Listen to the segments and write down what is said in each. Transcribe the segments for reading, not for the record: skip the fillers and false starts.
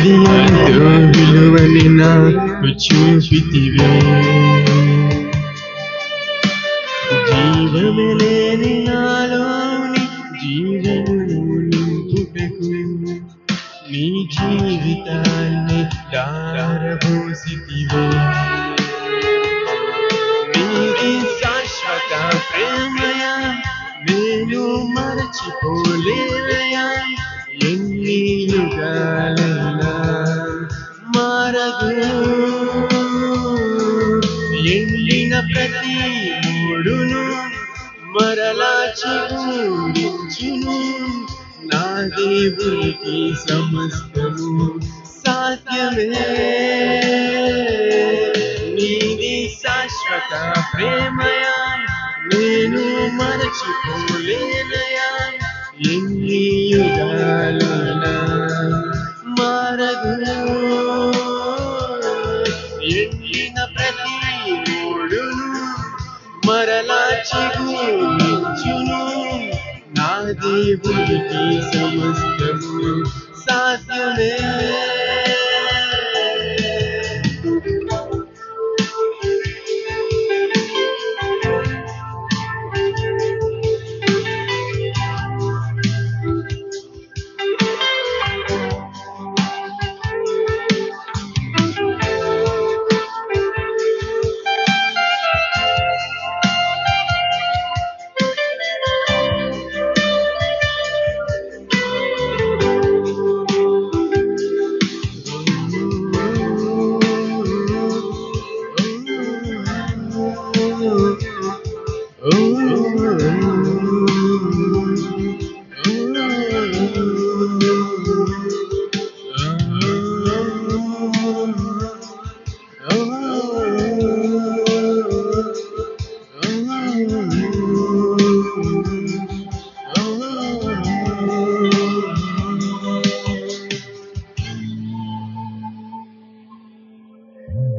ఎంతో విలువని నాకు చూపితివే జీవమే లేని నాలోని జీవమును నింపుటకు నీ జీవితాన్ని దారబోసితివే నీది శాశ్వత ప్రేమయా నేను మరచిపోలేనయా ఎన్ని యుగాలైనా మారదు ఎండిన ప్రతి మూడును మరలా చిగురించును నా దేవునికి సమస్తము సాధ్యమే నీది శాశ్వత ప్రేమయా నేను మరచిపోలేనయా ఎన్ని యుగాలైనా మారదు ఎండిన ప్రతి మూడును మరలా చిగురించును నా దేవునికి సమస్తము సాధ్యమే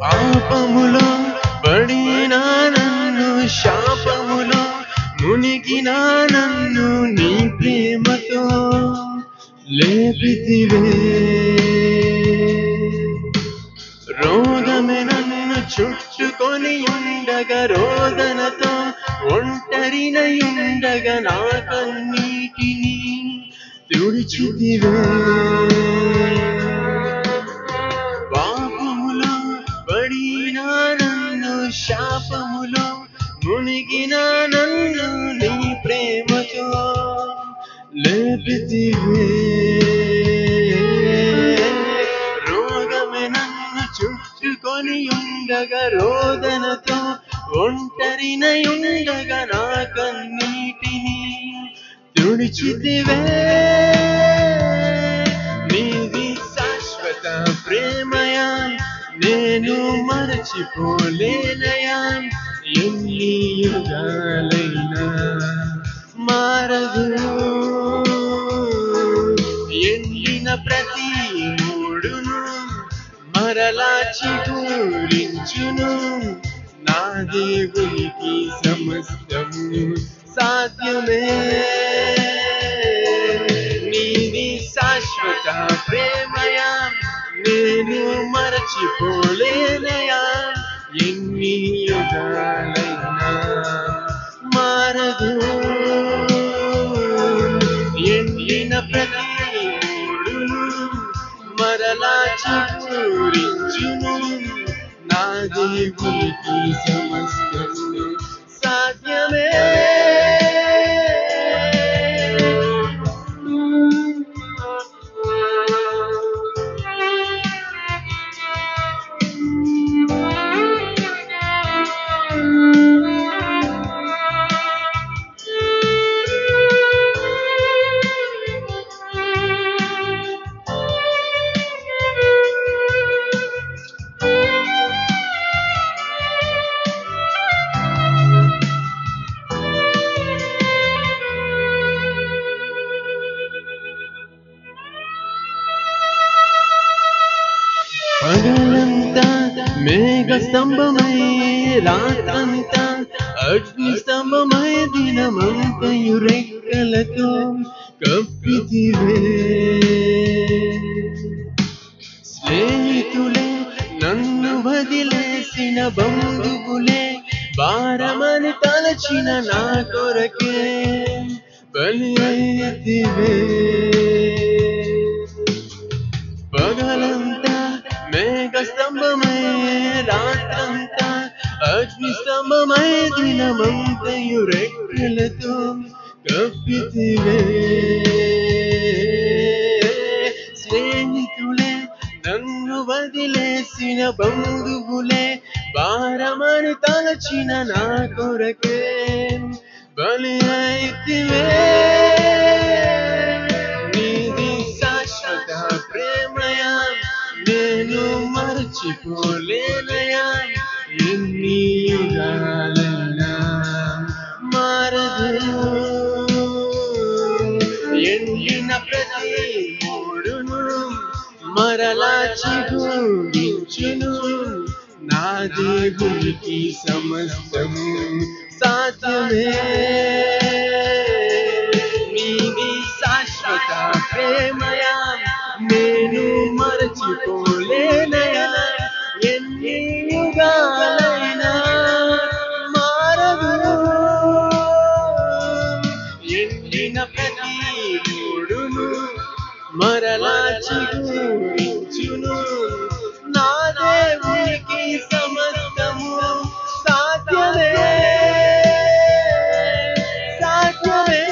పాపములో పడినా నన్ను శాపములో మునిగినా నన్ను నీ ప్రేమతో లేపితివే రోగమే నన్ను చుట్టుకొని ఉండగా రోదనతో ఒంటరినయుండగా నా కన్నీటిని తుడిచితివే పాపములో పడినా నన్ను శాపములో మునిగినా నన్ను నీ ప్రేమతో లేపితివే రోగమే నన్ను చుట్టుకొని ఉండగా రోదనతో ఒంటరినయుండగా నా కన్నీటిని తుడిచితివే నీది శాశ్వత ప్రేమయా నేను మరచిపోలేనయా ఎన్ని యుగాలైనా మారదు ఎండిన ప్రతి మూడును మరలా చిగురించును నా దేవునికి సమస్తము సాధ్యమే నీది శాశ్వత ప్రేమయా నేను మరచిపోలేనయా ఎన్ని యుగాలైనా మారదు ఎండిన ప్రతి మూడును మరలా చిగురించును నా దేవునికి సమస్తము సాధ్యమే పగలంతా మేఘ స్తంభమై రాత్రంతా అగ్ని స్తంభమై దినమంతయు రెక్కలతో కప్పితివే బంధువులే భారమని తలచిన నా కొరకే బలి అయితివే పగలంతా మేఘ స్తంభమై రాత్రంతా అగ్ని స్తంభమై దినమంతయు రెక్కలతో కప్పితివే స్నేహితులే నన్ను వదిలేసిన బంధువులే భారమని తలచిన నా కొరకే బలి అయితివే నీది శాశ్వత ప్రేమయా నేను మరచిపోలేనయా ఎన్ని యుగాలైనా మారదు ఎండిన ప్రతి మూడును మరలా చిగురించును నా దేవునికి సమస్తము సాధ్యమే నీది శాశ్వత ప్రేమయా నేను మరచిపోలేనయా ఎన్ని యుగాలైనా మారదు ఎండిన ప్రతి మూడును మరలా చిగురించును నా దేవునికి సమస్తము సాధ్యమే సాధ్యమే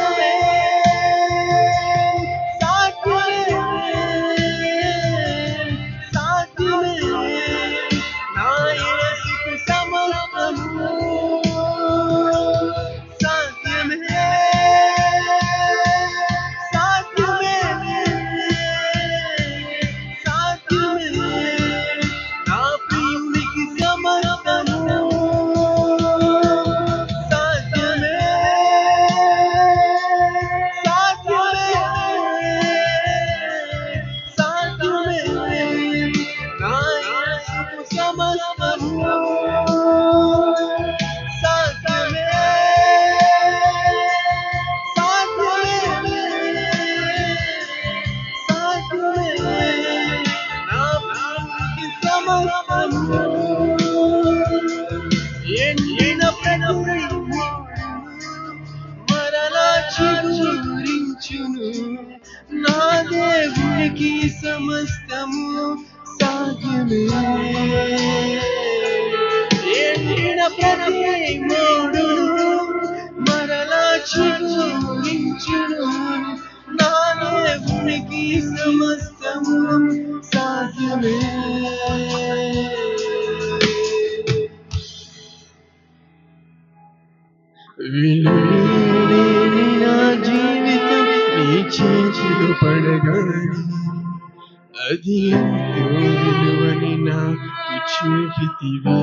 సాధ్యమే నా యేసుకు సమస్తము సాధ్యమే సాధ్యమే సాధ్యమే నా ప్రియునికి సమస్తము సాధ్యమే సాధ్యమే సాధ్యమే నా యేసుకు సమస్తము సాధ్యమే సాధ్యమే సాధ్యమే నా ప్రియునికి సమస్తము ఎండిన ప్రతి మరలా చిగురించును నా దేవునికి సమస్తము సాధ్యమే ఎండిన ప్రతి మూడును మరలా చిగురించును నా దేవునికి సమస్తము సాధ్యమే విలువలేని నా జీవితం నీ చేతిలో పడగాని అది ఎంతో విలువని నాకు చూపితివే